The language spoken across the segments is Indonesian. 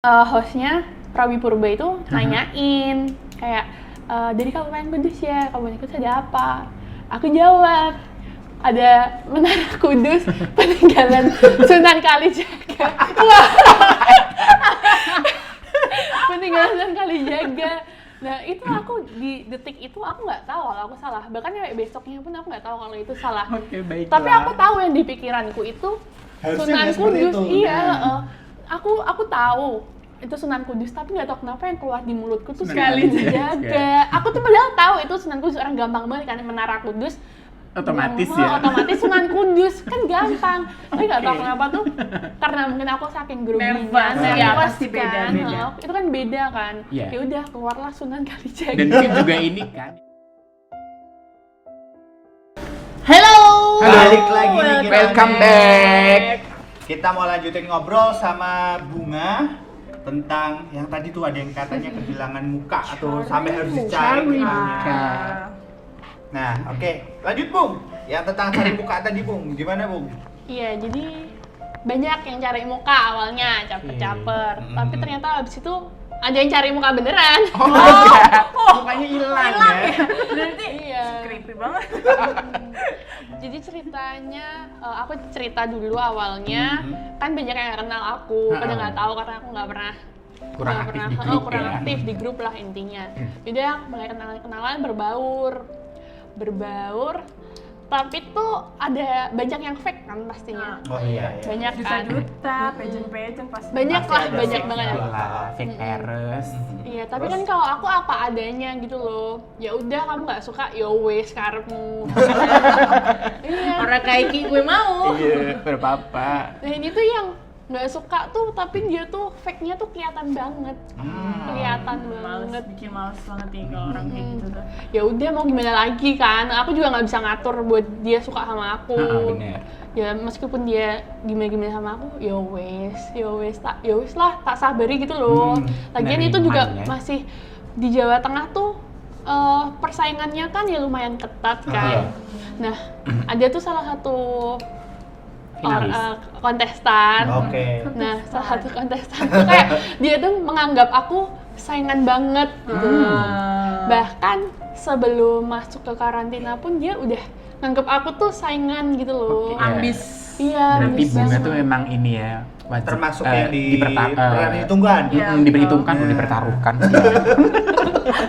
Hostnya Prawi Purba itu nanyain kayak dari Kabupaten Kudus ya, Kabupaten Kudus ada apa? Aku jawab, ada Menara Kudus, peninggalan Sunan Kalijaga. Wah, peninggalan Sunan Kalijaga. Nah itu aku di detik itu aku nggak tahu kalau aku salah. Bahkan sampai besoknya pun aku nggak tahu kalau itu salah. Oke, baiklah. Tapi aku tahu yang di pikiranku itu Sunan Kudus. Iya, aku tahu itu Sunan Kudus, tapi nggak tahu kenapa yang keluar di mulutku tuh Kalijaga. Aku tuh padahal tahu itu Sunan Kudus, orang gampang banget kan, Menara Kudus. Otomatis ya. Otomatis Sunan Kudus kan gampang. Tapi nggak tahu kenapa tuh, karena mungkin aku saking groginya, ya pasti beda. itu kan beda kan. Yeah. Ya udah keluarlah Sunan Kalijaga. Dan mungkin juga ini kan. Halo. Balik lagi nih kita Welcome nih. back. Kita mau lanjutin ngobrol sama Bunga tentang yang tadi tuh ada yang katanya kehilangan muka atau sampai harus dicari muka. Nah, oke. Lanjut, Bung. Yang tentang cari muka tadi, Bung. Gimana, Bung? Iya, jadi banyak yang cari muka awalnya, caper-caper. Tapi ternyata abis itu ada yang cari muka beneran. Mukanya hilang ya. Berarti Iya. creepy banget. Jadi ceritanya, aku cerita dulu awalnya, kan banyak yang kenal aku, pada nggak tahu karena aku nggak pernah Kurang nggak aktif pernah- di grup kurang ya. aktif di grup lah intinya. Jadi mulai kenalan berbaur, tapi tuh ada banyak yang fake kan pastinya. Oh iya. Banyak kan, Duta, pageant pasti. banyak Pasti lah, ada banyak fake banget. Lah, fake errors. Iya, tapi Terus? kan kalau aku apa adanya gitu loh. Ya udah, kamu nggak suka, ya wes karepmu. Iya. Orang kayak gue mau. Iya, berpapa. Nah ini tuh yang nggak suka tuh, tapi dia tuh fake-nya tuh kelihatan banget. Kelihatan banget. Bikin males banget nih kalau orang kayak gitu tuh. Ya udah, mau gimana lagi kan? Aku juga nggak bisa ngatur buat dia suka sama aku. Bener. Ya meskipun dia gimana sama aku, ya wes lah, tak sabari gitu loh. Lagian itu juga Penerimaan ya. masih di Jawa Tengah tuh persaingannya kan ya lumayan ketat kan. Nah, ada tuh salah satu Finalis. kontestan. Oke. Nah, salah satu kontestan tuh kayak dia tuh menganggap aku saingan banget gitu. Bahkan sebelum masuk ke karantina pun dia udah nganggap aku tuh saingan gitu loh. Oke. Ambis. Iya, Berarti ambis Bunga banget. tuh memang ini ya, wajib, Termasuk yang diperhitungkan. diperhitungkan. Diperhitungkan, Nah. dipertaruhkan.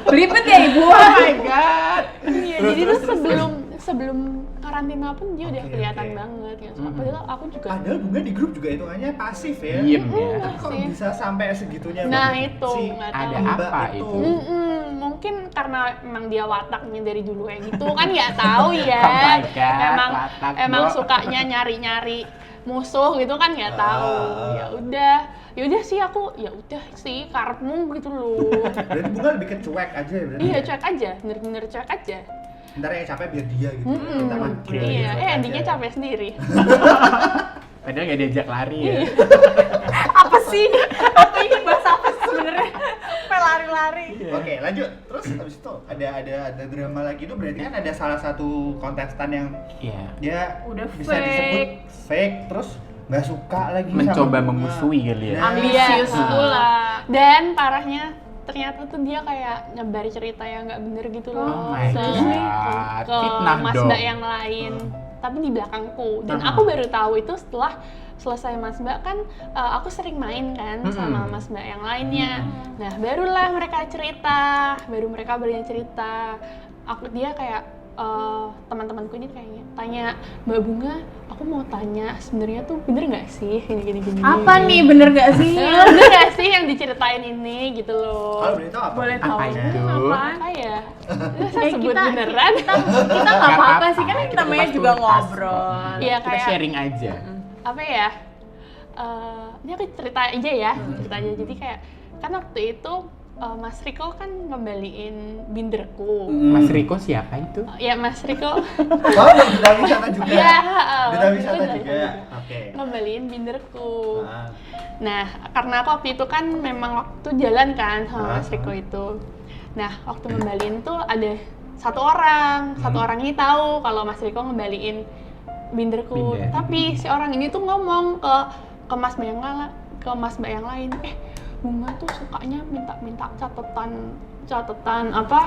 Belibet ya ibu. Oh my god. Iya, Terus, jadi terus, tuh sebelum karantina pun dia udah Oke, kelihatan oke. banget ya. Padahal aku juga. Padahal Bunga di grup juga hitungannya pasif ya. Diem ya. Tapi kok Pasif. bisa sampai segitunya? Nah, Bang? itu, Si nggak Ada tahu. Mbak apa itu? Mungkin karena emang dia wataknya dari dulu kayak gitu kan, nggak tahu ya. Oh my God, emang watak, emang Bo. sukanya nyari-nyari musuh gitu kan, nggak tahu. Ya udah sih aku, ya udah sih karepmu gitu loh. Berarti Bunga lebih ke cuek aja ya berarti? Iya, ya? cuek aja, bener-bener cuek aja. Ntar yang capek biar dia gitu. Kita mah Oke. Iya, cuek endingnya aja. capek sendiri. Padahal nggak diajak lari ya. Apa sih? Apa ini bahasa apa sih sebenarnya? Sampai lari-lari. Oke, lanjut. Terus habis itu ada drama lagi tuh, berarti kan ada salah satu kontestan yang Iya. dia Udah bisa fake. disebut fake, terus nggak suka lagi Mencoba sama Bunga. memusuhi kali ya. Nah, Ambisius Iya. pula. Dan parahnya ternyata tuh dia kayak nyebar cerita yang nggak bener gitu loh. Oh my ke, God. ke Fitnah mas dong. mbak yang lain, tapi di belakangku. Dan aku baru tahu itu setelah selesai mas mbak kan, aku sering main kan sama mas mbak yang lainnya. Nah barulah mereka cerita, baru cerita. Dia kayak teman-temanku ini kayaknya tanya, Mbak Bunga, aku mau tanya sebenarnya tuh bener nggak sih gini. Apa nih, bener gak sih? Bener gak sih yang diceritain ini gitu loh. Kalau boleh tahu apa? Boleh tahu. Apa itu? Apa ya? Saya sebut kita beneran. kita nggak apa-apa sih, kan kita namanya bahas juga tuntas ngobrol. kok. Iya, Kita kayak- sharing aja. Apa ya? Ini aku cerita aja ya, cerita aja. Jadi kayak kan waktu itu Mas Riko kan ngembaliin binderku. Mas Riko siapa itu? Ya Mas Riko. Oh, duta wisata juga. Iya, Duta Mas wisata Riko juga. Oke. ngembaliin binderku. Ah. Nah, karena aku waktu itu kan memang waktu jalan kan sama Mas Riko itu. Nah, waktu ngembaliin tuh ada satu orang ini tahu kalau Mas Riko ngembaliin binderku. Binder. Tapi si orang ini tuh ngomong ke Mas Mbak yang lain, Bunga tuh sukanya minta catatan apa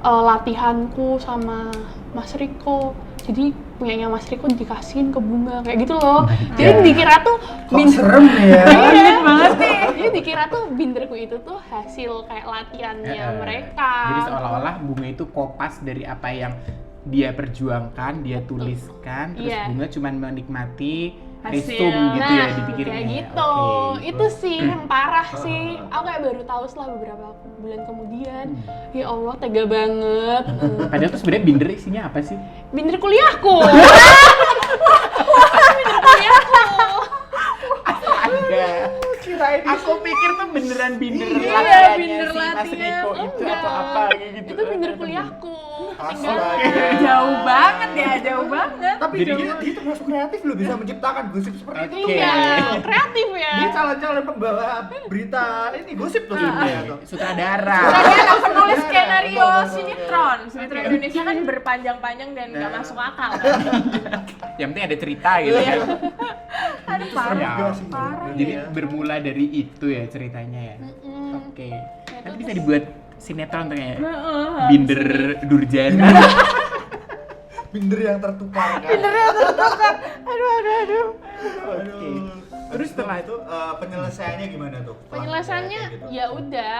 latihanku sama Mas Riko. Jadi punyanya Mas Riko dikasihin ke Bunga kayak gitu loh. Jadi dikira tuh Kok serem ya? Iya banget sih. Jadi dikira tuh binderku itu tuh hasil kayak latihannya mereka. Jadi seolah-olah Bunga itu kopas dari apa yang dia perjuangkan, dia tuliskan, terus Bunga cuma menikmati resume gitu ya dipikirnya. Kayak gitu. Okay. Itu sih yang parah sih. Aku kayak baru tahu setelah beberapa bulan kemudian. Ya Allah, tega banget. Padahal tuh sebenarnya binder isinya apa sih? Binder kuliahku. Binder kuliahku. Ada. Aku pikir tuh beneran binder Iya, latihannya binder si Mas latihan. Riko itu Enggak. atau apa gitu. Itu binder kuliahku. Astaga. Jauh banget ya, jauh banget. Tapi Jadi dia termasuk kreatif loh, bisa menciptakan gosip seperti itu. Oke. Iya, kreatif ya. Dia calon-calon pembawa berita ini gosip tuh sebenarnya tuh. Sutradara. Lagian penulis skenario Betul, betul, sinetron. Sinetron Indonesia kan berpanjang-panjang dan nggak masuk akal kan. Yang penting ada cerita gitu kan. Aduh Serem ya. parah. sih. Parah Jadi ya. bermula dari itu ya ceritanya ya. Mm-mm. Oke. Itu Nanti tuh bisa dibuat sinetron tuh kayak Heeh. Binder Durjana. Binder yang tertukar kan. Aduh. Oke. Terus setelah itu penyelesaiannya gimana tuh? Penjelasannya Kayak gitu. ya udah,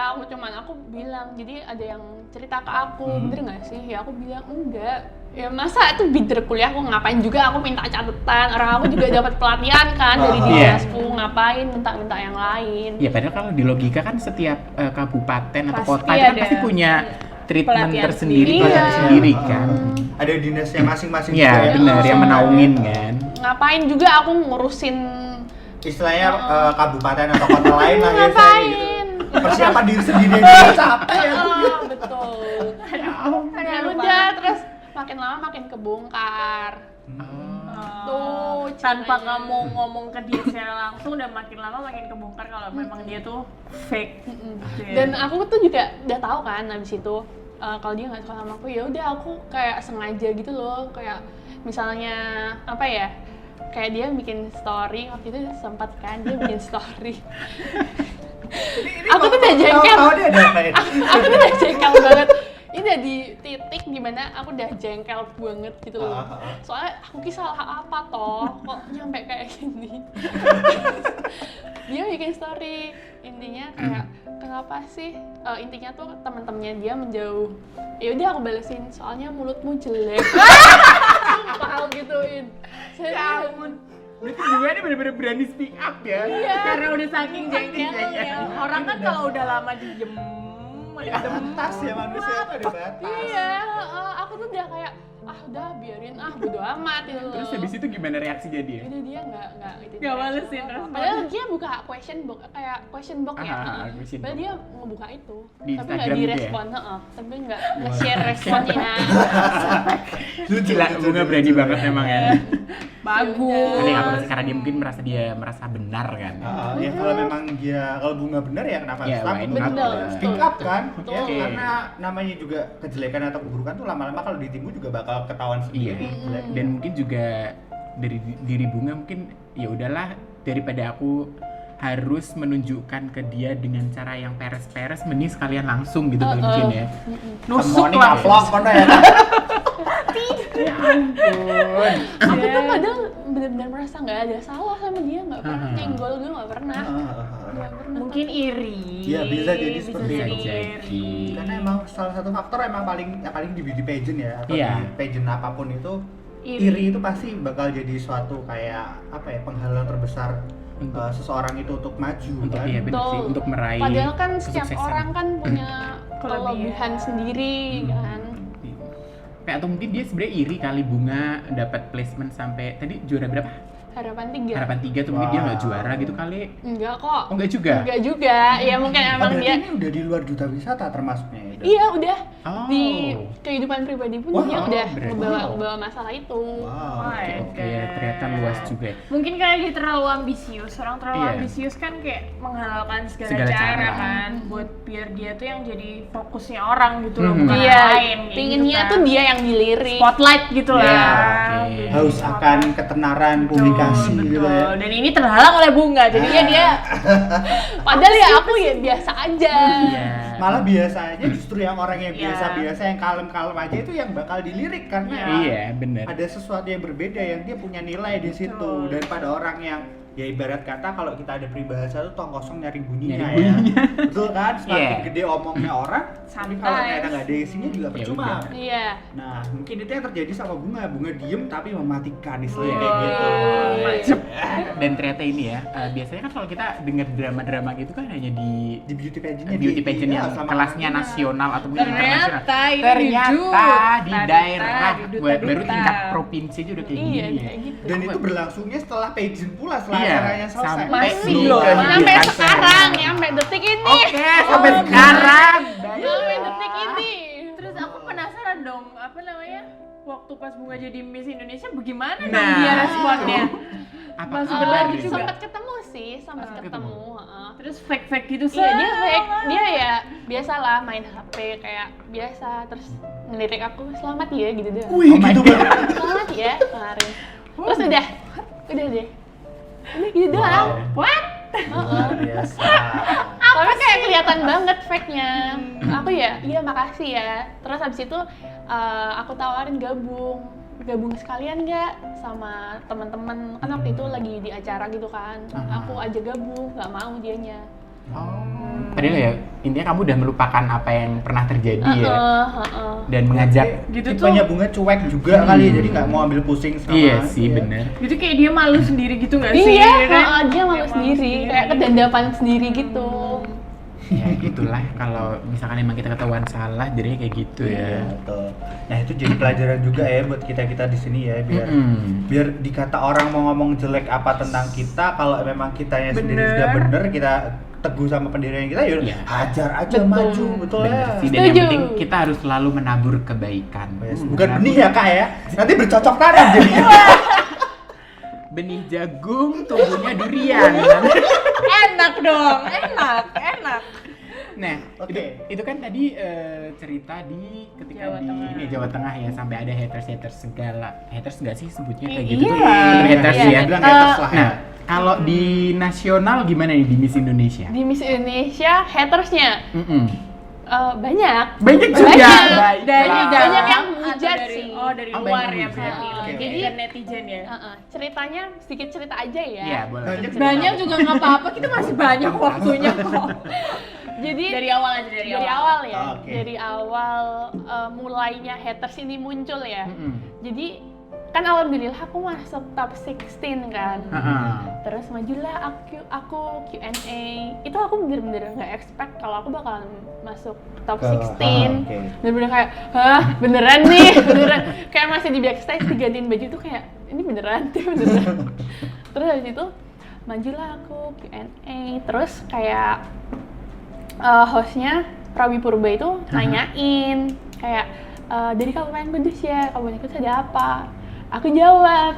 aku bilang, jadi ada yang cerita ke aku, bener nggak sih? Ya aku bilang enggak. Ya masa itu binder kuliah aku ngapain juga aku minta catatan, orang aku juga dapat pelatihan kan dari dinasku, ngapain minta yang lain. ya padahal kalau di logika kan setiap kabupaten atau Pasti kota itu kan ada pasti punya treatment pelatihan tersendiri, sendiri. pelatihan Iya. sendiri kan. Ada dinasnya masing-masing. Iya juga ya. benar yang menaungin kan. Ngapain juga aku ngurusin Istilahnya kabupaten atau kota lain lah ya. ngapain? Persiapan diri sendiri aja capek ya. Betul. Ya Aduh, udah, terus makin lama makin kebongkar. Tuh, Tanpa ceritanya. kamu ngomong ke dia secara langsung udah makin lama makin kebongkar kalau memang dia tuh fake. Gitu ya. Dan aku tuh juga udah tahu kan abis itu kalau dia nggak suka sama aku, ya udah aku kayak sengaja gitu loh, kayak misalnya apa ya, kayak dia bikin story waktu itu sempat kan dia bikin story. Aku tuh udah jengkel. Tahu dia ada apa ya? Aku tuh udah jengkel banget. Ini udah di titik dimana aku udah jengkel banget gitu loh. Soalnya aku salah apa toh, kok nyampe kayak gini. Dia bikin story, intinya kayak kenapa sih, intinya tuh teman-temannya dia menjauh. Ya udah aku balesin, soalnya mulutmu jelek. Sumpah aku gituin. Ya ampun. Berarti juga ini bener-bener berani speak up ya. Iya. Karena udah saking jengkelnya. Orang kan kalau udah lama diem, Ada batas ya manusia itu ada batas. Iya, aku tuh udah kayak udah biarin bodo amat gitu loh. Terus habis itu gimana reaksinya dia? Jadi dia nggak itu. Nggak balesin respon. Padahal dia buka question box kayak question box ya. question Padahal box. dia ngebuka itu. Di tapi nggak Instagram gitu ya? direspon, tapi nggak nge-share responnya. Gila, Bunga berani banget memang ya. Bagus. Ini apa sih, karena dia mungkin merasa benar kan. Ya kalau memang kalau Bunga benar ya kenapa Ya, harus why takut? not? Betul. Speak up kan? Betul. Ya, Oke. karena namanya juga kejelekan atau keburukan tuh lama-lama kalau ditimbun juga bakal ketahuan Iya. sendiri. Dan mungkin juga dari diri Bunga mungkin ya udahlah, daripada aku harus menunjukkan ke dia dengan cara yang peres-peres, mending sekalian langsung gitu mungkin ya. Nusuk Morning lah. vlog kono ya. Ya ampun. Aku tuh kadang benar-benar merasa nggak ada salah sama dia, nggak pernah nyenggol gue, nggak pernah. Nggak pernah. Mungkin iri. Iya, bisa jadi seperti jadi itu. iri. Karena emang salah satu faktor emang paling di beauty pageant ya atau Iya. di pageant apapun itu Iri. iri itu pasti bakal jadi suatu kayak apa ya, penghalang terbesar Untuk- seseorang itu untuk maju Untuk kan. iya benar sih, Betul. untuk meraih Padahal kan setiap kesuksesan. orang kan punya Kelebihan. kelebihan sendiri kan. Kayak atau mungkin dia sebenarnya iri kali Bunga dapat placement sampai tadi juara berapa? Harapan 3. Harapan 3 tuh mungkin dia nggak Wah. juara gitu kali. Enggak kok. Oh enggak juga? Enggak juga. Ya mungkin emang Berarti dia ini udah di luar duta wisata termasuknya ya. itu? Iya udah Oh. di kehidupan pribadi pun Wow, dia udah berarti. ngebawa masalah itu. Wow. Oke, ternyata luas juga ya. Mungkin kayak dia terlalu ambisius. Orang terlalu Iya. ambisius kan kayak menghalalkan segala, Segala cara, cara. kan buat biar dia tuh yang jadi fokusnya orang gitu loh, Mhm. bukan Iya, orang lain. kayak pinginnya gitu kan. tuh dia yang dilirik. spotlight gitu lah. Iya, oke. Haus akan ketenaran publikasi gitu Betul. ya. Dan ini terhalang oleh Bunga, jadinya dia Padahal ya aku ya biasa aja. Iya. Malah biasanya justru yang orang yang Iya. biasa-biasa yang kalem-kalem aja itu yang bakal dilirik karena Iya, bener. ada sesuatu yang berbeda yang dia punya nilai di situ Betul. daripada orang yang ya ibarat kata kalau kita ada peribahasa tuh tong kosong nyari bunyinya Nyari ya. Betul kan? Semakin Iya. gede omongnya orang, tapi kalau Santai. ternyata nggak ada isinya juga Ya percuma. udah. Iya. Nah, mungkin itu yang terjadi sama Bunga. Bunga diem tapi mematikan istilahnya Iya. kayak gitu. Macem. Dan ternyata ini ya, biasanya kan kalau kita dengar drama-drama gitu kan hanya di Di beauty pageantnya beauty pageant iya, yang sama kelasnya Bunga. nasional atau mungkin internasional. Ternyata ini Ternyata di duta, daerah di duta-duta. baru tingkat provinsi aja udah kayak gini Iya, ya. kayak gitu. Dan itu berlangsungnya setelah pageant pula, setelah Iya, acaranya selesai. sampai Masih di loh. kehidupan Sampai sehari-hari. sekarang, ya, sampai detik ini. Oke, sampai sekarang. Sampai detik ini. Terus aku penasaran dong, apa namanya? Waktu pas Bunga jadi Miss Indonesia bagaimana dong Nah. dia responnya? Apa Masih kabar berlanjut nih? juga? Sempat ketemu sih, sempat ketemu. ketemu. heeh. Terus fake gitu sih. Iya dia fake, dia ya biasalah main HP kayak biasa, terus ngelirik aku selamat ya gitu doang. Wih, Oh my gitu God. banget. Selamat ya kemarin. Terus udah deh. Udah gitu doang. What? Luar biasa. Tapi kayak kelihatan banget fake-nya. Aku ya, iya makasih ya. Terus habis itu aku tawarin gabung sekalian nggak sama teman-teman. Kan waktu itu lagi di acara gitu kan. Aku aja gabung, nggak mau dianya. Oh. Padahal ya intinya kamu udah melupakan apa yang pernah terjadi ya Heeh. dan mengajak. Gitu Tipenya Bunga cuek juga kali, jadi nggak mau ambil pusing sama. Iya sih bener. Gitu kayak dia malu sendiri gitu nggak sih? Iya, ya kan? dia malu sendiri, kayak kedandapan sendiri gitu. Ya gitulah kalau misalkan emang kita ketahuan salah jadinya kayak gitu Iya, ya. betul. Nah itu jadi pelajaran juga ya buat kita di sini ya, biar Mm-mm. biar dikata orang mau ngomong jelek apa tentang kita, kalau memang kitanya sendiri Bener. sudah bener, kita teguh sama pendirian kita, ya udah, Iya. hajar aja, Betul. maju, betul Bener ya. sih, dan yang Setuju. penting kita harus selalu menabur kebaikan. Yes, bukan benih ya kak ya, nanti bercocok tanam jadinya. Benih jagung, tumbuhnya durian. Enak dong, enak. Nah, Oke. itu kan tadi cerita di ketika Jawa di Tengah. ini Jawa Tengah ya, sampai ada haters segala. Haters nggak sih sebutnya kayak gitu Iya. tuh? Bener haters Iya. ya. Bilang haters lah ya. Nah, kalau di nasional gimana nih di Miss Indonesia? Di Miss Indonesia hatersnya banyak. Banyak juga. Banyak. Dari Wow. dalam Banyak yang atau hujat dari, sih. Oh dari Oh, luar banyak ya yang berarti. hujat. Jadi Jadi- kan netizen ya. Ceritanya sedikit cerita aja ya. Iya, boleh. Banyak. Banyak juga nggak apa-apa, kita masih banyak waktunya kok. Jadi Dari awal aja dari awal ya. Oke. Dari awal mulainya haters ini muncul ya. Mm-mm. Jadi kan alhamdulillah aku masuk top 16 kan. Heeh. Terus majulah aku Q&A. Itu aku bener-bener nggak expect kalau aku bakalan masuk top 16. Oke. Bener-bener kayak, hah beneran nih, beneran. Kayak masih di backstage digantiin baju tuh kayak, ini beneran, ini beneran. Terus habis itu majulah aku Q&A. Terus kayak hostnya Prawi Purba itu nanyain kayak dari Kabupaten Kudus ya, Kabupaten Kudus ada apa? Aku jawab,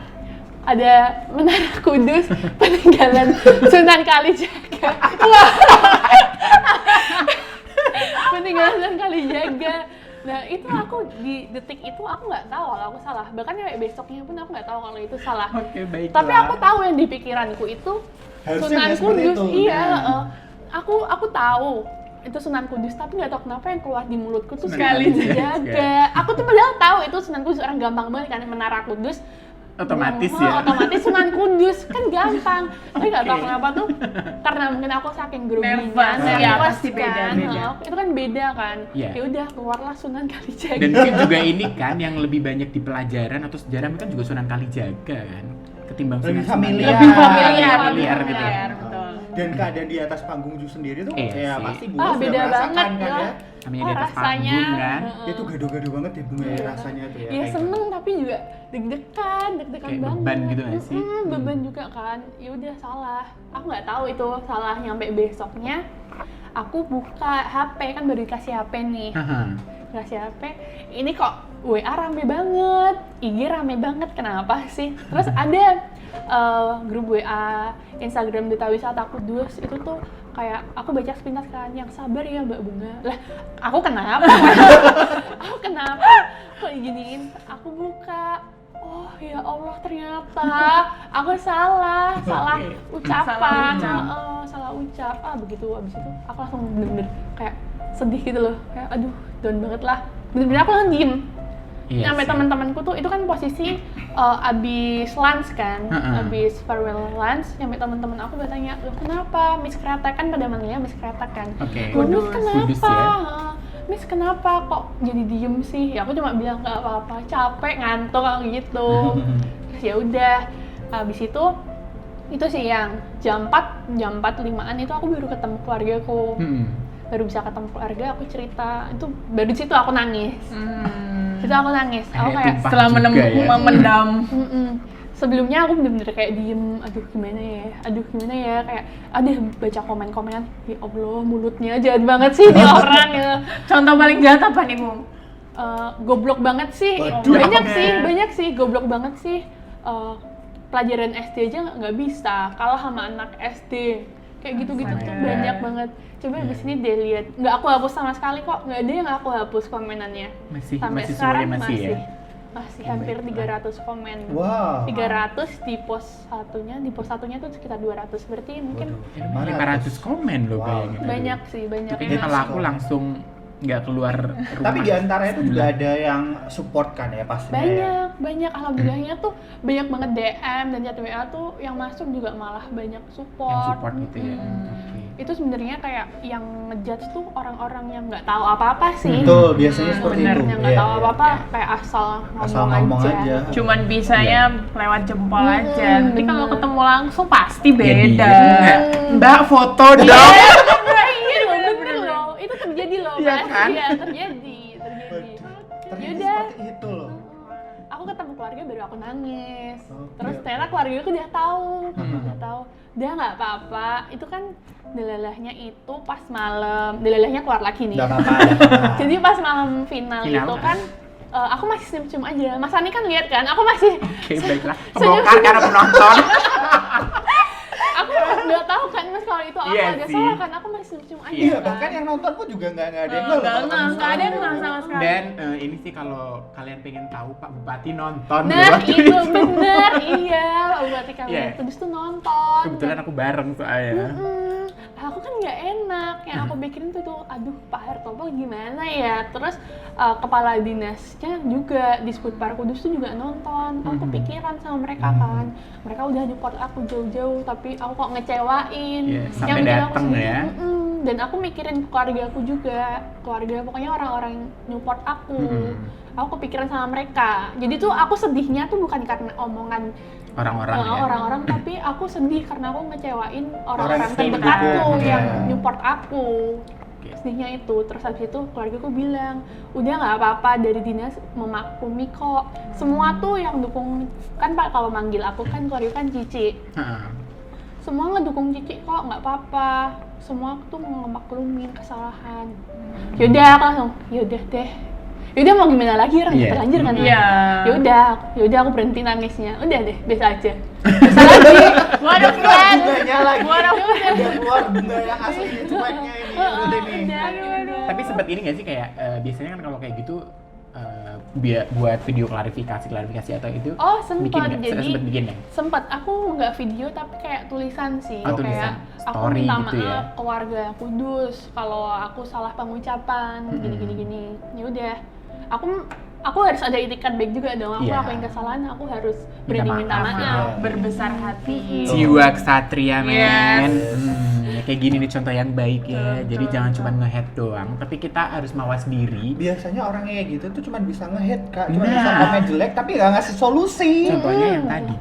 ada Menara Kudus, peninggalan Sunan Kalijaga. Wah. Peninggalan Sunan Kalijaga. Nah itu aku di detik itu aku nggak tahu kalau aku salah. Bahkan sampai besoknya pun aku nggak tahu kalau itu salah. Oke, baiklah. Tapi aku tahu yang di pikiranku itu Harusnya Sunan nggak seperti Kudus. itu. Iya. Nah. Aku tahu itu Sunan Kudus, tapi nggak tahu kenapa yang keluar di mulutku tuh Sunan Kalijaga. Aku tuh padahal tahu itu Sunan Kudus, orang gampang banget kan Menara Kudus. Otomatis Oh, ya. Otomatis Sunan Kudus kan gampang. Tapi nggak tahu kenapa tuh, karena mungkin aku saking groginya, Nervous, nervous ya, pasti kan. beda-beda. Itu kan beda kan. Iya. Ya udah keluarlah Sunan Kalijaga. Dan mungkin juga ini kan yang lebih banyak di pelajaran atau sejarah kan juga Sunan Kalijaga kan ketimbang Lebih Sunan familiar. Lebih Familiar, familiar gitu. familiar, betul. Dan keadaan di atas panggung juga sendiri tuh Iya ya sih. pasti Bunga sudah beda merasakan banget kan ya. ya. Namanya di atas rasanya. panggung kan. Heeh. Itu gado-gado banget ya Bunga ya Iya. rasanya tuh ya. Iya kayak seneng tapi juga deg-degan Kayak banget. beban gitu nggak sih? Beban juga kan. Ya udah salah. Aku nggak tahu itu salah nyampe besoknya. aku buka HP, kan baru dikasih HP nih. Dikasih HP, ini kok WA rame banget, IG rame banget, kenapa sih? Terus ada grup WA Instagram Duta Wisata Kudus, itu tuh kayak aku baca sepintas kan, yang sabar ya Mbak Bunga. Lah, aku kenapa? Aku kenapa? Kok diginiin? Aku buka, oh ya Allah ternyata aku salah ucapan, salah ucap. Begitu, abis itu aku langsung bener-bener kayak sedih gitu loh, kayak aduh down banget lah. Bener-bener aku langsung diem. Sampai teman-temanku tuh, itu kan posisi abis lunch kan, abis farewell lunch, sampai teman-teman aku bertanya, loh kenapa Miss Kretek, kan pada manggilnya Miss Kretek kan, Miss kenapa? Miss kenapa kok jadi diem sih? Ya aku cuma bilang nggak apa-apa, capek ngantuk gitu. Terus ya udah, abis itu siang jam 4:05-an itu aku baru ketemu keluargaku. Baru bisa ketemu keluarga, aku cerita, itu baru di situ aku nangis. Itu aku nangis, aku kayak setelah memendam. Sebelumnya aku bener-bener kayak diem, aduh gimana ya, kayak baca komen-komenan, ya Allah mulutnya jahat banget sih nih orang ya. Contoh paling jahat apa nih, Bung? Goblok banget sih. Banyak sih, goblok banget sih. Pelajaran SD aja nggak bisa, kalah sama anak SD. Kayak gitu-gitu tuh banyak banget. Coba di sini deh lihat, nggak aku hapus sama sekali kok, nggak ada yang aku hapus komenannya. Sampai sekarang masih hampir 300 komen. Wow. 300 di post satunya tuh sekitar 200, berarti mungkin 500 komen loh bayangin. Banyak sih, banyak. Tapi kalau aku langsung nggak keluar rumah. Tapi di antaranya itu juga ada yang support kan ya pastinya. Banyak alhamdulillahnya tuh banyak banget DM dan chat WA tuh yang masuk juga malah banyak support. Yang support gitu ya. Itu sebenarnya kayak yang ngejudge tuh orang-orang yang nggak tahu apa-apa sih. Betul, biasanya seperti itu. Yang nggak tahu apa-apa kayak asal ngomong aja. Cuman bisanya lewat jempol aja. Nanti kalau ketemu langsung pasti beda. Mbak foto dong. Iya bener loh. Itu terjadi loh, Iya kan? Iya, terjadi. Ternyata seperti itu loh. Aku ketemu keluarga baru aku nangis. Terus ternyata keluarga aku udah tahu. Udah nggak apa-apa. Itu kan delalahnya itu pas malam. Delalahnya keluar lagi nih. Nggak apa-apa. Jadi pas malam final itu kan aku masih senyum-senyum aja. Mas Ani kan lihat kan, aku masih Baiklah. Kebongkar karena penonton. Aku nggak tahu kan Mas kalau itu aku ada salah kan, aku masih senyum-senyum aja. Iya, kan. bahkan yang nonton pun juga nggak ada yang nggak Nggak ada yang nggak sama sekali. Dan ini sih kalau kalian pengen tahu Pak Bupati nonton. Nah itu bener, iya Pak Bupati kami Kudus tuh nonton. Kebetulan aku bareng soalnya. Aku kan nggak enak, yang aku pikirin tuh aduh Pak Hartopo gimana ya. Terus kepala dinasnya juga di Sputpar Kudus tuh juga nonton. Aku kepikiran sama mereka kan, mereka udah support aku jauh-jauh tapi aku kok ngecewain. Sampai dateng ya. Dan aku mikirin keluarga aku juga, pokoknya orang-orang yang support aku. Aku kepikiran sama mereka. Jadi tuh aku sedihnya tuh bukan karena omongan orang-orang, tapi aku sedih karena aku ngecewain orang-orang terdekatku yang support aku. Sedihnya itu. Terus habis itu keluarga aku bilang, udah nggak apa-apa, dari dinas memaklumi kok. Semua tuh yang dukung, kan Pak kalau manggil aku kan keluarga kan Cici. Semua ngedukung Cici kok, nggak apa-apa. Semua tuh memaklumin kesalahan. Yaudah aku langsung, yaudah deh. Yaudah mau gimana lagi, orang terlanjur kan? Yaudah aku berhenti nangisnya. Udah deh, biasa aja. Biasa lagi. Gua ada plan. Bunganya lagi. Gua udah keluar bunga yang asli cueknya ini. Udah nih. Tapi sempat ini nggak sih kayak biasanya kan kalau kayak gitu buat video klarifikasi atau itu sempat bikin ya? Sempat, aku nggak video tapi kayak tulisan sih, tulisan. Kayak aku Story minta gitu maaf ya? ke warga Kudus kalau aku salah pengucapan gini. Ya udah, aku harus ada itikat baik juga dong. Aku lakuin kesalahan, aku harus berani minta maaf. Berbesar hati. Jiwa kesatria men. Kayak gini nih contoh yang baik ya. Jadi jangan cuma nge-hate doang, tapi kita harus mawas diri. Biasanya orang kayak gitu tuh cuma bisa nge-hate Kak, cuma bisa komen jelek tapi nggak ngasih solusi. Contohnya yang tadi.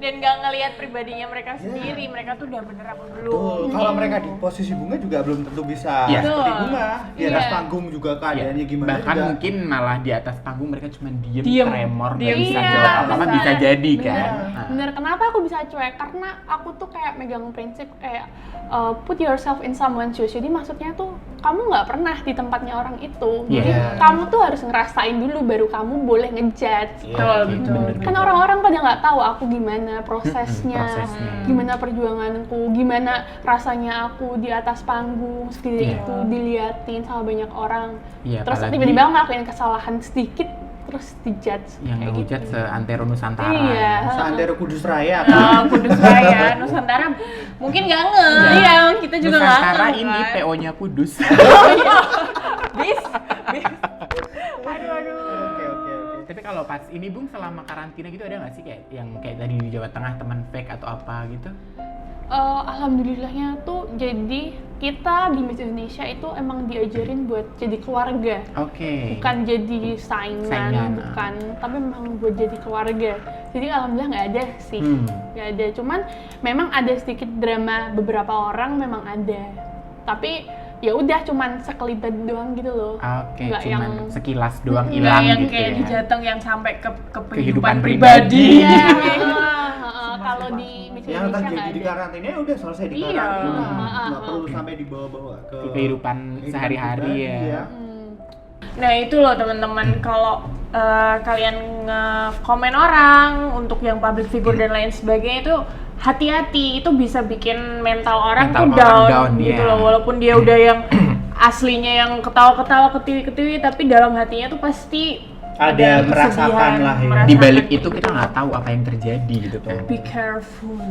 dan nggak ngelihat pribadinya mereka sendiri, mereka tuh udah bener apa belum. Betul. Kalau mereka di posisi Bunga juga belum tentu bisa Iya. seperti Bunga. Di atas Iya. panggung juga keadaannya gimana Bahkan juga. mungkin malah di atas panggung mereka cuma diem, Diem. tremor, nggak Diem. bisa Iya, jawab apa-apa, bisa. bisa jadi Bener. kan. Bener, kenapa aku bisa cuek? Karena aku tuh kayak megang prinsip kayak put yourself in someone's shoes. Jadi maksudnya tuh kamu nggak pernah di tempatnya orang itu. Jadi Iya. kamu tuh harus ngerasain dulu baru kamu boleh ngejudge. Iya, Betul, gitu. betul. Kan orang-orang pada nggak tahu aku gimana prosesnya, prosesnya. gimana perjuanganku, gimana rasanya aku di atas panggung, segede Iya. itu diliatin sama banyak orang. Iya, Terus apalagi tiba-tiba ngelakuin kesalahan sedikit, terus dijudge. yang kayak ngehujat gitu. seantero Nusantara. Iya. Seantero Kudus Raya kan. Kudus Raya, Nusantara mungkin nggak iya, kita juga nggak Nusantara nge, ini kan? PO-nya Kudus. bis. Oke. Tapi kalau pas ini Bung selama karantina gitu ada nggak sih kayak yang kayak tadi di Jawa Tengah teman fake atau apa gitu? Alhamdulillahnya tuh jadi kita di Miss Indonesia itu emang diajarin buat jadi keluarga. Oke. Bukan jadi saingan, Saingan, bukan, tapi memang buat jadi keluarga. Jadi alhamdulillah nggak ada sih, nggak ada. Cuman memang ada sedikit drama beberapa orang memang ada. Tapi ya udah cuman sekelibet doang gitu loh. Oke, Nggak cuman yang- sekilas doang Nggak hilang yang gitu kayak ya. di Jateng yang sampai ke Kehidupan kehidupan pribadi. pribadi. Iya, kalau di Miss Yang Indonesia terjadi nggak di ada. karantina ya udah selesai di Iya. karantina. Heeh. Nggak perlu sampai dibawa-bawa ke Kehidupan sehari-hari pribadi, ya. Nah itu loh teman-teman, kalau kalian nge-komen orang untuk yang public figure dan lain sebagainya itu hati-hati, itu bisa bikin mental orang Mental tuh orang down, down, gitu iya. loh. Walaupun dia udah yang aslinya yang ketawa-ketawa, ketiwi-ketiwi, tapi dalam hatinya tuh pasti Ada merasakan kesedihan, lah ya. merasakan Di balik itu kita nggak tahu apa yang terjadi gitu kan. Be careful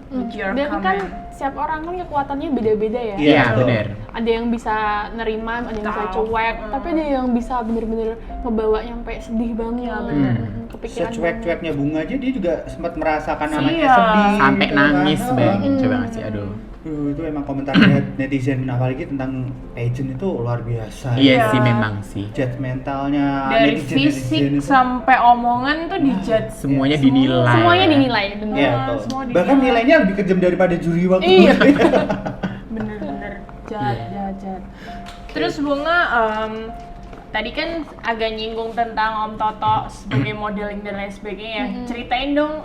with your Dan kan comment. setiap orang kan kekuatannya beda-beda ya. Iya, Iya, betul. benar. Ada yang bisa nerima, ada yang bisa Tahu. cuek, tapi ada yang bisa bener-bener ngebawa nyampe sedih banget. Iya, bener. Kepikiran Secuek-cueknya Bunga aja dia juga sempat merasakan anaknya Iya. sedih Sampai gitu kan. nangis, bayangin coba Mm. ngasih aduh. Itu emang komentar netizen apalagi tentang pageant itu luar biasa. Iya Iya. sih memang sih. Judgmentalnya Dari netizen fisik itu. sampai omongan tuh dijudge. Semuanya Semua- dinilai. Semuanya ya. dinilai, bener. Iya, Semua betul. dinilai. Bahkan nilainya lebih kejam daripada juri waktu Iya. itu. Bener-bener jahat. Terus Bunga tadi kan agak nyinggung tentang Om Toto sebagai modeling dan lain sebagainya. Ceritain dong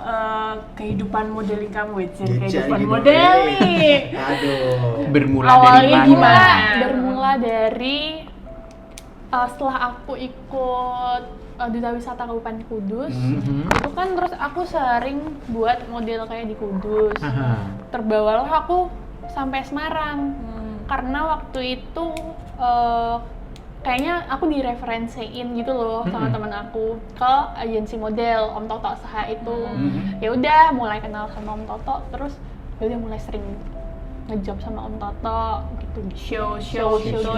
kehidupan modeling kamu, kehidupan Jadi modeling. Aduh. Bermula Awalnya dari mana? gimana? Bermula dari setelah aku ikut Duta Wisata Kabupaten Kudus, Mhm. itu kan terus aku sering buat model kayak di Kudus. Aha. Terbawalah aku sampai Semarang karena waktu itu kayaknya aku direferensiin gitu loh sama teman aku ke agensi model Om Toto Saha itu. Ya udah mulai kenal sama Om Toto, terus ya udah mulai sering ngejob sama Om Toto gitu. Show gitu.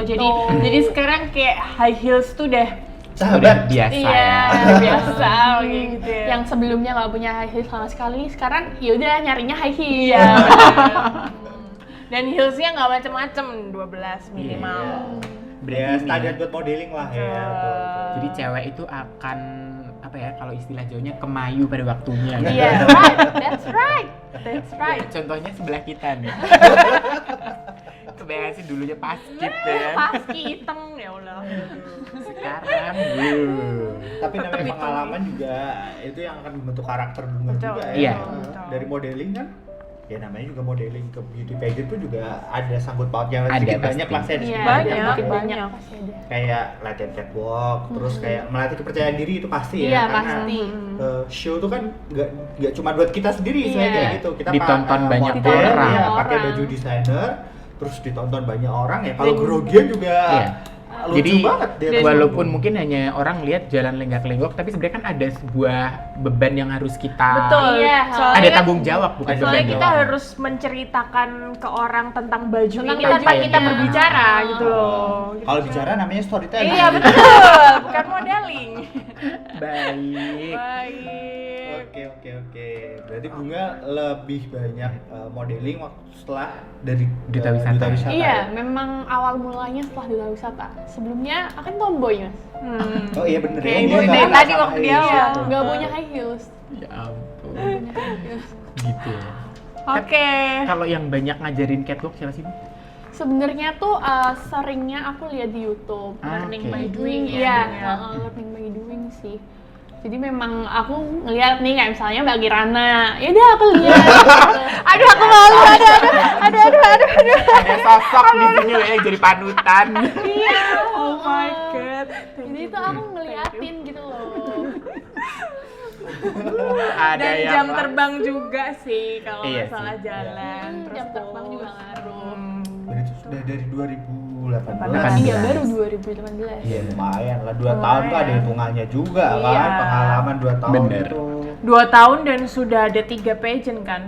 Jadi sekarang kayak high heels tuh udah Sahabat. biasa Iya, ya. biasa kayak gitu ya. Yang sebelumnya nggak punya high heels sama sekali, sekarang ya udah nyarinya high heel. Iya. Dan heelsnya nggak macem-macem, 12 minimal. Ya standar buat modeling lah ya. Betul, betul. Jadi cewek itu akan apa ya kalau istilah Jawanya kemayu pada waktunya. gitu. Iya, right, that's right. Contohnya sebelah kita nih. Kebayang sih dulunya paskib ya. Paski hitam ya Allah. Sekarang, Tapi namanya pengalaman juga itu yang akan membentuk karakter Bunga Betul. juga ya. Iya. Betul. Dari modeling kan, ya namanya juga modeling ke beauty pageant tuh juga ada sangkut pautnya Ada, sedikit pasti. banyak lah saya Iya, Banyak, makin banyak. pasti ada. kayak latihan catwalk, terus kayak melatih kepercayaan diri itu pasti Iya, ya. Karena pasti. show tuh kan nggak cuma buat kita sendiri Iya. saya kayak gitu. Kita Ditonton banyak model, orang. ya, pakai Orang. baju desainer, terus ditonton banyak orang ya. Kalau grogian juga Iya. lucu Jadi banget dia. walaupun mungkin hanya orang lihat jalan lenggak-lenggok, tapi sebenarnya kan ada sebuah beban yang harus kita. Betul. Iya, Soalnya Ada kan- tanggung jawab bukan beban Soalnya kita doang. harus menceritakan ke orang tentang baju Tentang ini tanpa bajunya. kita berbicara gitu loh. Kalau bicara namanya storytelling. Iya betul, bukan modeling. Baik. Baik. Oke. Berarti Bunga lebih banyak modeling waktu setelah dari Duta Wisata. Iya, memang awal mulanya setelah Duta Wisata. Sebelumnya akan tomboy, Mas. Oh iya bener Kayak ya. ibu dia dari nggak tadi sama waktu high di heels awal. itu. Nggak punya high heels. Ya ampun. Gitu. Oke. Kalau yang banyak ngajarin catwalk siapa sih, Bu? Sebenarnya tuh seringnya aku lihat di YouTube. Learning Oke. by doing Iya, ya. learning by doing sih. Jadi memang aku ngeliat nih kayak misalnya Mbak Kirana, ya udah aku lihat. Aduh aku malu, aduh. Ada sosok di sini loh yang jadi panutan. Iya. Oh my god. Jadi itu aku ngeliatin gitu loh. Ada Dan yang jam terbang juga sih kalau Iya masalah sih. jalan. Terus Jam terbang juga ngaruh. Berarti sudah dari 2018. Iya, 18. baru 2018. Iya lumayan lah, 2 tahun tuh ada hitungannya juga kan, Iya. pengalaman 2 tahun Bener. itu. 2 tahun dan sudah ada 3 pageant kan?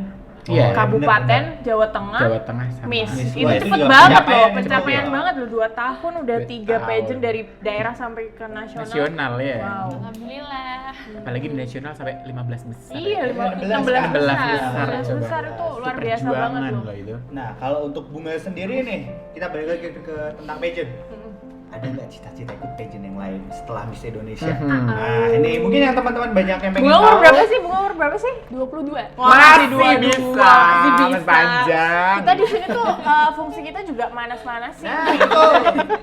Iya, Kabupaten, Jawa Tengah, Jawa Tengah sama Miss. Miss. Itu Wah, itu cepet juga banget pencapaian loh, yang pencapaian cepet ya. banget loh. 2 tahun udah 2 3 pageant tahun. dari daerah sampai ke nasional. nasional ya. Wow. Alhamdulillah. Apalagi di nasional sampai 15 besar. Iya, 16 16 kan? besar. 16 16 besar itu luar biasa banget Perjuangan loh. itu. Nah, kalau untuk Bunga sendiri nih, kita balik lagi ke tentang pageant. Ada nggak cita-cita ikut pageant yang lain setelah Miss Indonesia? Mhm. Nah, ini mungkin yang teman-teman banyak yang pengen Bunga umur tahu. berapa sih? Bunga umur berapa sih? 22. Wah, Masih 22. bisa, Masih bisa. Mas Panjang. Kita di sini tuh fungsi kita juga manas-manasin. Nah, itu.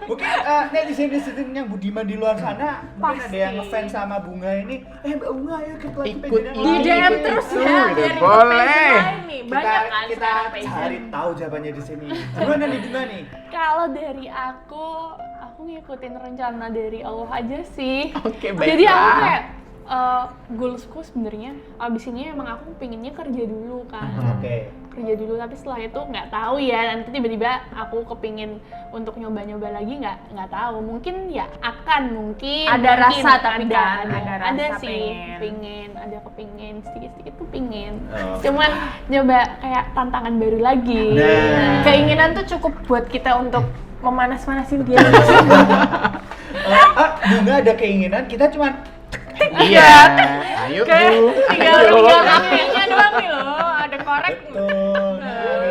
Mungkin netizen yang budiman di luar sana, mungkin ada yang ngefans sama Bunga ini. Mbak Bunga, ayo ikut lagi Ikut pageant yang Di ini. lain." DM terus ya, Udah biar ikut boleh. pageant lain nih. Kita, Banyak kan kita sekarang cari pageant. tahu jawabannya di sini. Gimana nih Bunga nih? Kalau dari aku ngikutin rencana dari Allah aja sih. Oke, Jadi aku baiklah. kayak goalsku sebenarnya abis ini emang aku pengennya kerja dulu kan. Oke. Kerja dulu, tapi setelah itu nggak tahu ya, nanti tiba-tiba aku kepingin untuk nyoba-nyoba lagi, nggak tahu, mungkin ya mungkin Ada rasa tapi ada, kan, ada ada rasa sih pengen. ada kepingin sedikit-sedikit tuh pingin, Oh. cuman nyoba kayak tantangan baru lagi. Nah. Keinginan tuh cukup buat kita untuk memanas-manasin dia. Bunga ada keinginan, kita cuman Iya. Ayo, Bu. tinggal Ayo. HP-nya doang nih loh, ada korek. betul.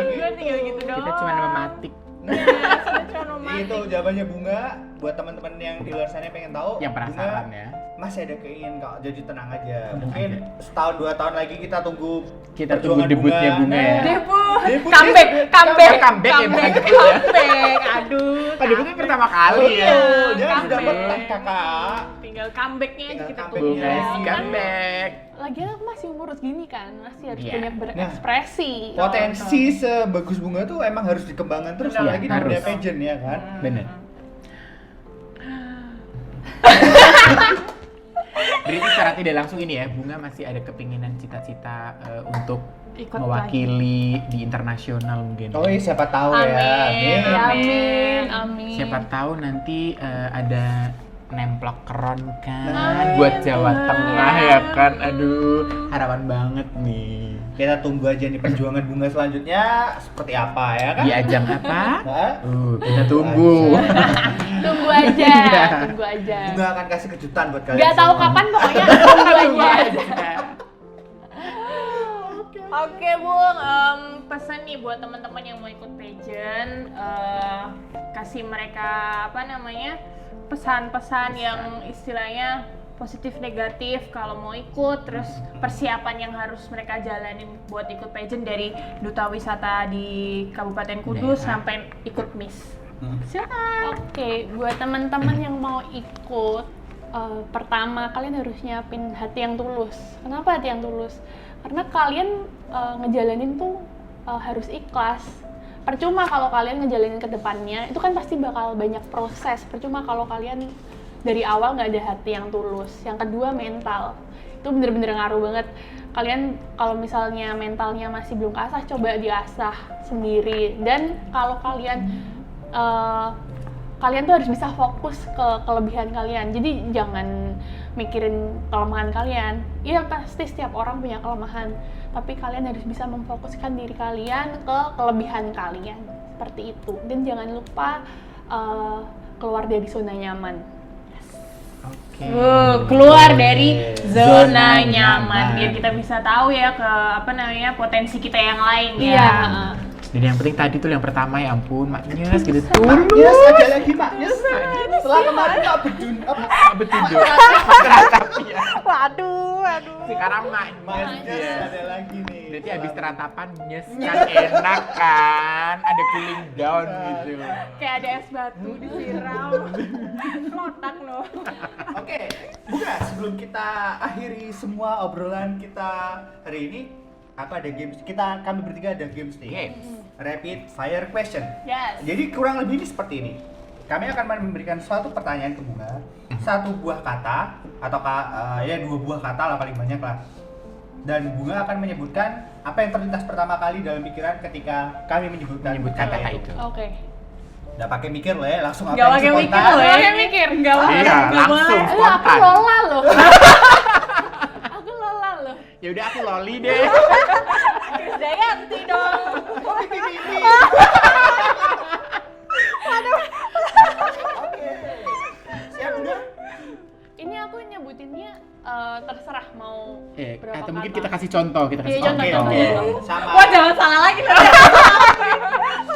Gue tinggal gitu doang. Kita cuma mematik. Kita cuma romantis. Itu jawabannya Bunga. Buat teman-teman yang di luar sana yang pengen tahu, Yang penasaran Bunga ya. masih ada keinginan kok, jadi tenang aja. Tenang Mungkin aja. setahun 2 tahun lagi kita tunggu Kita perjuangan tunggu debutnya Bunga ya. Debut, Debut, comeback, debut, comeback, comeback ya, bukan debut ya. comeback. Aduh. Kan debutnya pertama kali ya. Betul, dia kan sudah comeback. betah kakak. Tinggal comebacknya aja Tinggal kita comebacknya. tunggu. Bunga Iya. comeback. Lagian aku masih umur segini kan, masih harus Iya. banyak berekspresi. Potensi sebagus Bunga tuh emang harus dikembangkan terus, Benar, apalagi di harus. dunia pageant ya kan. Bener. Berarti secara tidak langsung ini ya, Bunga masih ada kepinginan cita-cita untuk Ikut mewakili di internasional mungkin. Oh iya, siapa tahu ya. Amin. Amin. Amin, amin. Siapa tahu nanti ada nemplok keren kan buat Jawa Tengah ya kan. Aduh, harapan banget nih. Kita tunggu aja nih perjuangan Bunga selanjutnya seperti apa ya kan? Di ajang apa? Nah, Kita tunggu. Tunggu aja, Iya. tunggu aja. Bunga akan kasih kejutan buat kalian. Nggak tahu semua. kapan, pokoknya tunggu aja. Oke Bung, pesan nih buat teman-teman yang mau ikut pageant, kasih mereka apa namanya pesan-pesan yang istilahnya positif negatif kalau mau ikut, terus persiapan yang harus mereka jalanin buat ikut pageant dari duta wisata di Kabupaten Kudus Daerah. sampai ikut Miss. Silakan. Oke, buat teman-teman yang mau ikut, pertama kalian harus nyiapin hati yang tulus. Kenapa hati yang tulus? Karena kalian ngejalanin tuh harus ikhlas. Percuma kalau kalian ngejalanin ke depannya, itu kan pasti bakal banyak proses. Percuma kalau kalian dari awal nggak ada hati yang tulus. Yang kedua, mental. Itu bener-bener ngaruh banget. Kalian kalau misalnya mentalnya masih belum keasah, coba diasah sendiri. Dan kalau kalian kalian tuh harus bisa fokus ke kelebihan kalian. Jadi jangan mikirin kelemahan kalian. Iya, pasti setiap orang punya kelemahan, tapi kalian harus bisa memfokuskan diri kalian ke kelebihan kalian. Seperti itu. Dan jangan lupa keluar dari zona nyaman. Oke. Keluar dari zona Zona nyaman nyaman. biar kita bisa tahu ya ke apa namanya potensi kita yang lain ya. Iya. Dan yang penting tadi tuh yang pertama ya ampun, maknyes gitu tuh. Yes, ada lagi maknya. Setelah kemarin nggak Betul dong. Keratap ya. Waduh. Sekarang maknyes Yes, ya. ada lagi nih. Berarti habis teratapan nyes kan enak kan, ada cooling down gitu. Kayak ada es batu disiram. Kotak loh. Oke, Bunga, sebelum kita akhiri semua obrolan kita hari ini, ada games. Kami bertiga ada games nih. Games. Rapid fire question. Yes. Jadi kurang lebih ini seperti ini. Kami akan memberikan suatu pertanyaan ke Bunga, satu buah kata atau ya 2 buah kata lah paling banyak lah. Dan Bunga akan menyebutkan apa yang terlintas pertama kali dalam pikiran ketika kami menyebutkan kata itu. Oke. Nggak pakai mikir loh ya, langsung apa Gak yang pakai mikir spontan. loh ya. Pakai mikir. Gak boleh. Iya, Gak langsung. boleh. Aku Spontan. lola loh. Aku lola loh. Ya udah aku loli deh. Krisdayanti dong. Oke. Siap Bunga? Ini aku nyebutinnya terserah mau berapa Atau mungkin kata. kita kasih contoh, kita kasih Iya, contoh, contoh. contoh. Sama. Wah jangan salah lagi loh.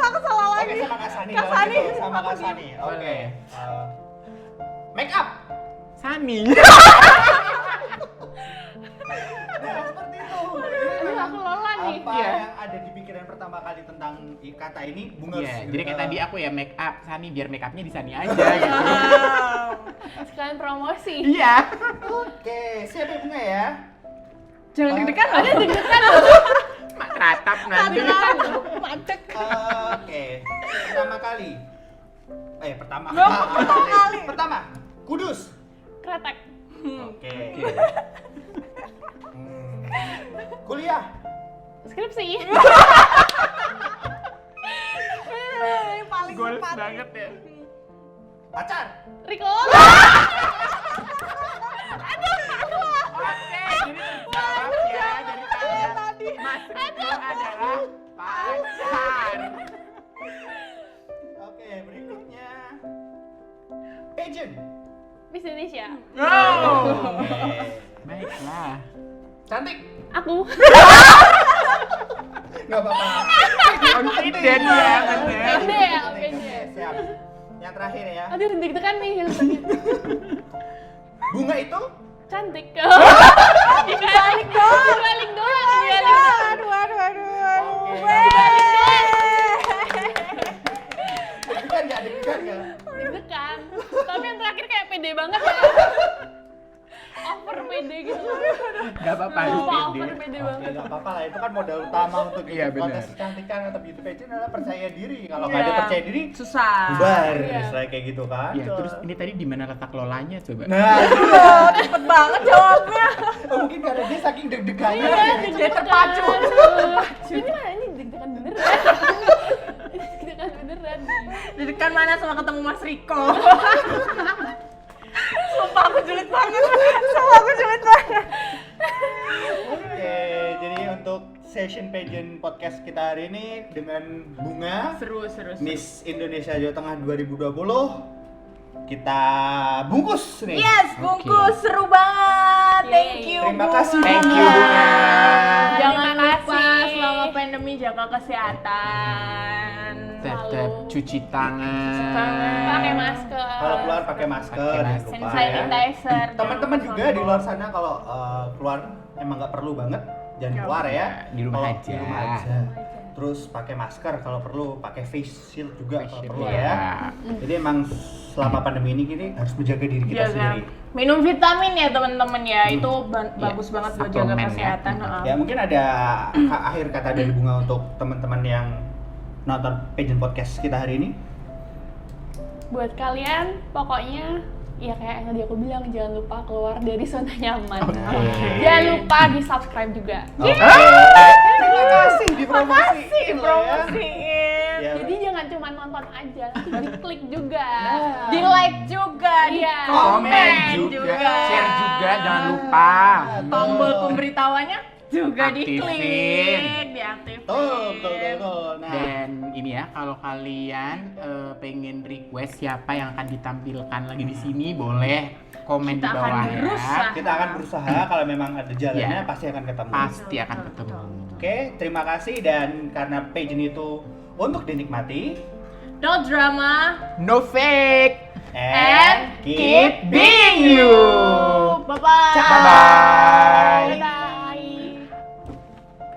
Aku salah Oke, lagi. sama Kak Sani. Kak kalau Sani. gitu. Sama Kak Sani. Oke. Make up. Sani. Nah, seperti itu. Aduh, aku lola nih. Apa Iya. yang ada di pikiran pertama kali tentang kata ini, Bunga Iya, harus jadi kayak segera- tadi aku ya make up Sani biar make upnya di Sani aja gitu. Sekalian promosi. Iya. Oke, siap ya Bunga ya? Jangan deg-degan loh. Ada deg-degan loh. Mak keratap nanti. Macet. Oke, pertama kali. Pertama. Nggak, pertama kali. Pertama, Kudus. Kretek. Oke. Kuliah. Skripsi. Paling Goals cepat. banget ya. Pacar. Riko. Oke, jadi terjawab ya dari tadi. Mas Riko adalah pacar. Oke, berikutnya. Pageant. Miss Indonesia. Oke. Baiklah. Cantik. Aku. Nggak apa-apa. Confident ya, bener. Pede ya, pede. Siap. Yang terakhir ya. Aduh, deg-degan nih yang terakhir. Bunga itu Cantik. Dibalik doang. Dibalik doang. Aduh. deg-degan nggak? Deg-degan nggak? Deg-degan. Tapi yang terakhir kayak pede banget ya. Over pede gitu. Gak apa-apa, harus Over pede. pede Oke, banget. nggak apa-apa lah. Itu kan modal utama untuk Iya, benar. kontes kecantikan atau beauty pageant adalah percaya diri. Kalau nggak ada Iya. percaya diri, Susah. bubar. Iya. Istilah kayak gitu kan. Ya, terus ini tadi di mana letak lolanya coba? Nah, Oh, cepet banget jawabnya. mungkin karena dia saking deg-degannya. Dia terpacu. Ini mana ini deg-degan beneran. Ini deg-degan beneran nih. Deg-degan mana sama ketemu Mas Riko. Sumpah aku julid banget. Oke, jadi untuk session pageant podcast kita hari ini dengan Bunga, Seru. Miss Indonesia Jawa Tengah 2020, kita bungkus nih. Yes, bungkus seru banget. Thank you. Terima Bunga. kasih, Thank you, Bunga. Jangan Terima lupa kasih. selama pandemi jaga kesehatan. Tetap cuci tangan. Pakai masker. Kalau keluar pakai masker, Pakai jangan masker. lupa Hand ya. sanitizer. Teman-teman jangan juga lupa di sampo. luar sana kalau keluar emang nggak perlu banget, jangan keluar ya. Di rumah Kalau aja. Di rumah aja. Terus pakai masker kalau perlu, pakai face shield juga kalau perlu Iya. ya. Jadi emang selama pandemi ini kita harus menjaga diri kita Jaga. sendiri. Minum vitamin ya teman-teman ya, itu bagus Iya, banget buat jaga suplemen ya. kesehatan. heeh. Ya mungkin ada akhir kata dari Bunga untuk teman-teman yang nonton pageant podcast kita hari ini. Buat kalian, pokoknya ya kayak yang tadi aku bilang, jangan lupa keluar dari zona nyaman. Jangan lupa di subscribe juga. Oke. Terima kasih dipromosiin loh ya. Promosiin. Ya. Jadi jangan cuma nonton aja, tapi diklik juga. Di like juga, di Iya. komen juga, juga, share juga, jangan lupa. tombol pemberitahuannya juga Aktifin. diklik, diaktifin. Tuh. Nah, Dan ini ya, kalau kalian pengen request siapa yang akan ditampilkan lagi di sini, boleh komen Kita di akan bawah ya. berusaha. kita akan berusaha kalau memang ada jalannya Iya. pasti akan ketemu. Pasti akan ketemu. Oke, terima kasih dan karena pageant itu untuk dinikmati No drama No fake. and keep being you. Bye-bye. Bye-bye.